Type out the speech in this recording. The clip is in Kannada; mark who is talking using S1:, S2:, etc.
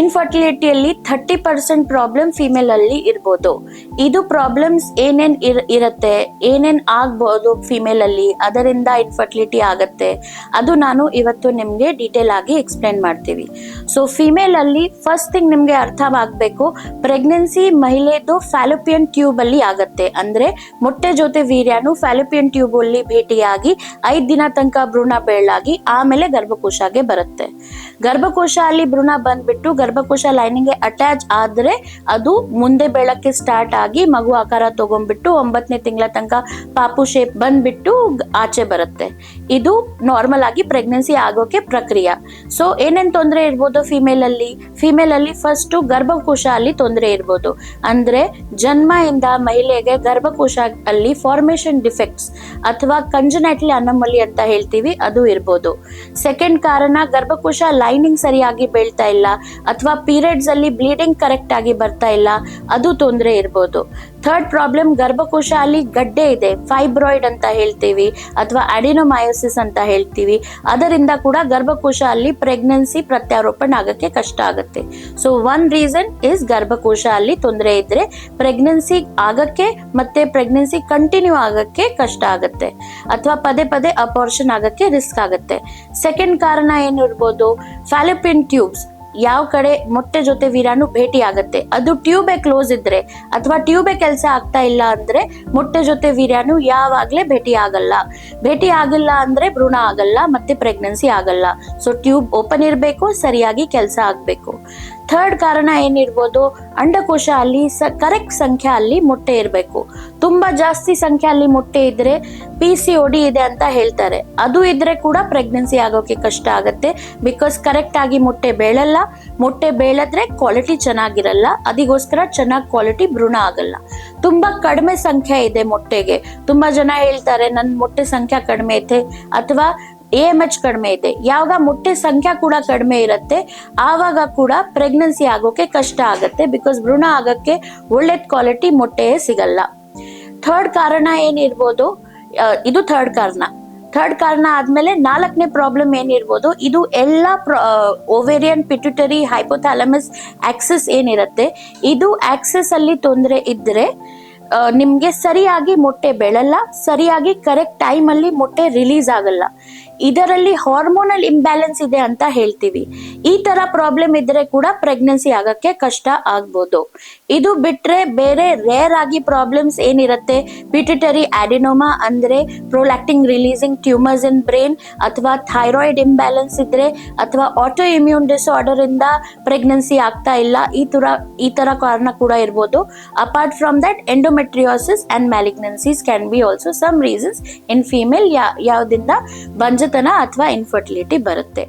S1: ಇನ್ಫರ್ಟಿಲಿಟಿಯಲ್ಲಿ 30% ಪ್ರಾಬ್ಲಮ್ ಫಿಮೇಲ್ ಅಲ್ಲಿ ಇರ್ಬೋದು. ಇದು ಪ್ರಾಬ್ಲಮ್ಸ್ ಏನೇನ್ ಇರತ್ತೆ, ಏನೇನ್ ಆಗ್ಬೋದು ಫಿಮೇಲ್ ಅಲ್ಲಿ, ಅದರಿಂದ ಇನ್ಫರ್ಟಿಲಿಟಿ ಆಗತ್ತೆ, ಅದು ನಾನು ಇವತ್ತು ನಿಮ್ಗೆ ಡೀಟೇಲ್ ಆಗಿ ಎಕ್ಸ್ಪ್ಲೇನ್ ಮಾಡ್ತೀವಿ. ಸೊ ಫಿಮೇಲ್ ಅಲ್ಲಿ ಫಸ್ಟ್ ಥಿಂಗ್ ನಿಮ್ಗೆ ಅರ್ಥವಾಗಬೇಕು, ಪ್ರೆಗ್ನೆನ್ಸಿ ಮಹಿಳೆದು ಫ್ಯಾಲೋಪಿಯನ್ ಟ್ಯೂಬ್ ಅಲ್ಲಿ ಆಗತ್ತೆ. ಅಂದ್ರೆ ಮೊಟ್ಟೆ ಜೊತೆ ವೀರ್ಯನು ಫ್ಯಾಲೋಪಿಯನ್ ಟ್ಯೂಬ್ ಅಲ್ಲಿ ಭೇಟಿಯಾಗಿ 5 ದಿನ ತನಕ ಭ್ರೂಣ ಬೆಳ್ಳಾಗಿ ಆಮೇಲೆ ಗರ್ಭಕೋಶಗೆ ಬರುತ್ತೆ. ಗರ್ಭಕೋಶ ಅಲ್ಲಿ ಭ್ರೂಣ ಬಂದ್ಬಿಟ್ಟು ಗರ್ಭಕೋಶ ಲೈನಿಂಗ್ ಅಟ್ಯಾಚ್ ಆದ್ರೆ ಅದು ಮುಂದೆ ಬೆಳಕ್ಕೆ ಸ್ಟಾರ್ಟ್ ಆಗಿ ಮಗು ಆಕಾರ ತಗೊಂಡ್ಬಿಟ್ಟು 9ನೇ ತಿಂಗಳ ತನಕ ಪಾಪು ಶೇಪ್ ಬಂದ್ಬಿಟ್ಟು ಆಚೆ ಬರುತ್ತೆ. ಇದು ನಾರ್ಮಲ್ ಆಗಿ ಪ್ರೆಗ್ನೆನ್ಸಿ ಆಗೋಕೆ ಪ್ರಕ್ರಿಯೆ. ಸೊ ಏನೇನ್ ತೊಂದರೆ ಇರ್ಬೋದು ಫಿಮೇಲ್ ಅಲ್ಲಿ ಫಸ್ಟ್ ಗರ್ಭಕೋಶ ಅಲ್ಲಿ ತೊಂದರೆ ಇರ್ಬೋದು. ಅಂದ್ರೆ ಜನ್ಮ ಇಂದ ಮಹಿಳೆಗೆ ಗರ್ಭಕೋಶ ಅಲ್ಲಿ ಫಾರ್ಮೇಶನ್ ಡಿಫೆಕ್ಟ್ಸ್ ಅಥವಾ ಕಂಜನೈಟಲ್ ಅನಾಮಲಿ ಅಂತ ಹೇಳ್ತೀವಿ, ಅದು ಇರ್ಬೋದು. ಸೆಕೆಂಡ್ ಕಾರಣ ಗರ್ಭಕೋಶ ಲೈನಿಂಗ್ ಸರಿಯಾಗಿ ಬೆಳ್ತಾ ಇಲ್ಲ ಅಥವಾ ಪೀರಿಯಡ್ಸ್ ಅಲ್ಲಿ ಬ್ಲೀಡಿಂಗ್ ಕರೆಕ್ಟ್ ಆಗಿ ಬರ್ತಾ ಇಲ್ಲ, ಅದು ತೊಂದರೆ ಇರ್ಬೋದು. ಥರ್ಡ್ ಪ್ರಾಬ್ಲಮ್, ಗರ್ಭಕೋಶ ಅಲ್ಲಿ ಗಡ್ಡೆ ಇದೆ, ಫೈಬ್ರಾಯ್ಡ್ ಅಂತ ಹೇಳ್ತೀವಿ ಅಥವಾ ಅಡಿನೋಮಯೋಸಿಸ್ ಅಂತ ಹೇಳ್ತೀವಿ, ಅದರಿಂದ ಕೂಡ ಗರ್ಭಕೋಶ ಅಲ್ಲಿ ಪ್ರೆಗ್ನೆನ್ಸಿ ಪ್ರತ್ಯಾರೋಪಣೆ ಆಗಕ್ಕೆ ಕಷ್ಟ ಆಗುತ್ತೆ. ಸೊ ಒನ್ ರೀಸನ್ ಇಸ್ ಗರ್ಭಕೋಶ ಅಲ್ಲಿ ತೊಂದರೆ ಇದ್ರೆ ಪ್ರೆಗ್ನೆನ್ಸಿ ಆಗಕ್ಕೆ ಮತ್ತೆ ಪ್ರೆಗ್ನೆನ್ಸಿ ಕಂಟಿನ್ಯೂ ಆಗಕ್ಕೆ ಕಷ್ಟ ಆಗುತ್ತೆ ಅಥವಾ ಪದೇ ಪದೇ ಅಪಾರ್ಷನ್ ಆಗಕ್ಕೆ ರಿಸ್ಕ್ ಆಗುತ್ತೆ. ಸೆಕೆಂಡ್ ಕಾರಣ ಏನಿರ್ಬೋದು, ಫ್ಯಾಲೋಪಿಯನ್ ಟ್ಯೂಬ್ಸ್ ಯಾವ ಕಡೆ ಮೊಟ್ಟೆ ಜೊತೆ ವೀರ್ಯಾಣು ಭೇಟಿ ಆಗತ್ತೆ, ಅದು ಟ್ಯೂಬೆ ಕ್ಲೋಸ್ ಇದ್ರೆ ಅಥವಾ ಟ್ಯೂಬೆ ಕೆಲಸ ಆಗ್ತಾ ಇಲ್ಲ ಅಂದ್ರೆ ಮೊಟ್ಟೆ ಜೊತೆ ವೀರ್ಯಾಣು ಯಾವಾಗ್ಲೇ ಭೇಟಿ ಆಗಿಲ್ಲ ಅಂದ್ರೆ ಭ್ರೂಣ ಆಗಲ್ಲ ಮತ್ತೆ ಪ್ರೆಗ್ನೆನ್ಸಿ ಆಗಲ್ಲ. ಸೊ ಟ್ಯೂಬ್ ಓಪನ್ ಇರಬೇಕು, ಸರಿಯಾಗಿ ಕೆಲಸ ಆಗ್ಬೇಕು. ಥರ್ಡ್ ಕಾರಣ ಏನಿರ್ಬೋದು, ಅಂಡಕೋಶ ಅಲ್ಲಿ ಕರೆಕ್ಟ್ ಸಂಖ್ಯೆ ಅಲ್ಲಿ ಮೊಟ್ಟೆ ಇರಬೇಕು. ತುಂಬಾ ಜಾಸ್ತಿ ಸಂಖ್ಯೆ ಅಲ್ಲಿ ಮೊಟ್ಟೆ ಇದ್ರೆ PCOD ಇದೆ ಅಂತ ಹೇಳ್ತಾರೆ, ಅದು ಇದ್ರೆ ಕೂಡ ಪ್ರೆಗ್ನೆನ್ಸಿ ಆಗೋಕೆ ಕಷ್ಟ ಆಗುತ್ತೆ. ಬಿಕಾಸ್ ಕರೆಕ್ಟ್ ಆಗಿ ಮೊಟ್ಟೆ ಬೆಳೆದ್ರೆ ಕ್ವಾಲಿಟಿ ಚೆನ್ನಾಗಿರಲ್ಲ, ಅದಕ್ಕೋಸ್ಕರ ಚೆನ್ನಾಗಿ ಕ್ವಾಲಿಟಿ ಭ್ರೂಣ ಆಗಲ್ಲ. ತುಂಬಾ ಕಡಿಮೆ ಸಂಖ್ಯೆ ಇದೆ ಮೊಟ್ಟೆಗೆ, ತುಂಬಾ ಜನ ಹೇಳ್ತಾರೆ ನನ್ ಮೊಟ್ಟೆ ಸಂಖ್ಯೆ ಕಡಿಮೆ ಐತೆ ಅಥವಾ AMH ಕಡಿಮೆ ಇದೆ. ಯಾವಾಗ ಮೊಟ್ಟೆ ಸಂಖ್ಯೆ ಕೂಡ ಕಡಿಮೆ ಇರುತ್ತೆ ಆವಾಗ ಕೂಡ ಪ್ರೆಗ್ನೆನ್ಸಿ ಆಗೋಕೆ ಕಷ್ಟ ಆಗುತ್ತೆ, ಬಿಕಾಸ್ ಭ್ರೂಣ ಆಗಕ್ಕೆ ಒಳ್ಳೆ ಕ್ವಾಲಿಟಿ ಮೊಟ್ಟೆಯೇ ಸಿಗಲ್ಲ. ಥರ್ಡ್ ಕಾರಣ ಏನಿರ್ಬೋದು, ಇದು ಥರ್ಡ್ ಕಾರಣ ಆದ್ಮೇಲೆ 4ನೇ ಪ್ರಾಬ್ಲಮ್ ಏನಿರ್ಬೋದು, ಇದು ಎಲ್ಲ ಓವೇರಿಯನ್ ಪಿಟ್ಯುಟರಿ ಹೈಪೋಥಾಲಮಸ್ ಆಕ್ಸಿಸ್ ಏನಿರುತ್ತೆ, ಇದು ಆಕ್ಸಿಸ್ ಅಲ್ಲಿ ತೊಂದರೆ ಇದ್ರೆ ನಿಮ್ಗೆ ಸರಿಯಾಗಿ ಮೊಟ್ಟೆ ಬೆಳಲ್ಲ, ಸರಿಯಾಗಿ ಕರೆಕ್ಟ್ ಟೈಮ್ ಅಲ್ಲಿ ಮೊಟ್ಟೆ ರಿಲೀಸ್ ಆಗಲ್ಲ. ಇದರಲ್ಲಿ ಹಾರ್ಮೋನಲ್ ಇಂಬ್ಯಾಲೆನ್ಸ್ ಇದೆ ಅಂತ ಹೇಳ್ತೀವಿ. ಈ ತರ ಪ್ರಾಬ್ಲಮ್ ಇದ್ರೆ ಕೂಡ ಪ್ರೆಗ್ನೆನ್ಸಿ ಆಗಕ್ಕೆ ಕಷ್ಟ ಆಗ್ಬೋದು. ಇದು ಬಿಟ್ರೆ ಬೇರೆ ರೇರ್ ಆಗಿ ಪ್ರಾಬ್ಲಮ್ಸ್ ಏನಿರುತ್ತೆ, ಪಿಟ್ಯುಟರಿ ಅಡಿನೋಮಾ ಅಂದ್ರೆ prolactin releasing tumours in brain ಅಥವಾ ಥೈರಾಯ್ಡ್ ಇಂಬ್ಯಾಲೆನ್ಸ್ ಇದ್ರೆ ಅಥವಾ ಆಟೋ ಇಮ್ಯೂನ್ ಡಿಸಾರ್ಡರ್ ಇಂದ ಪ್ರೆಗ್ನೆನ್ಸಿ ಆಗ್ತಾ ಇಲ್ಲ, ಈ ತರ ಕಾರಣ ಕೂಡ ಇರ್ಬೋದು. Apart from that endometriosis and malignancies can be also some reasons in female ಯಾವ್ದಿಂದ ಬಂಜತನ ಅಥವಾ ಇನ್ಫರ್ಟಿಲಿಟಿ ಬರುತ್ತೆ.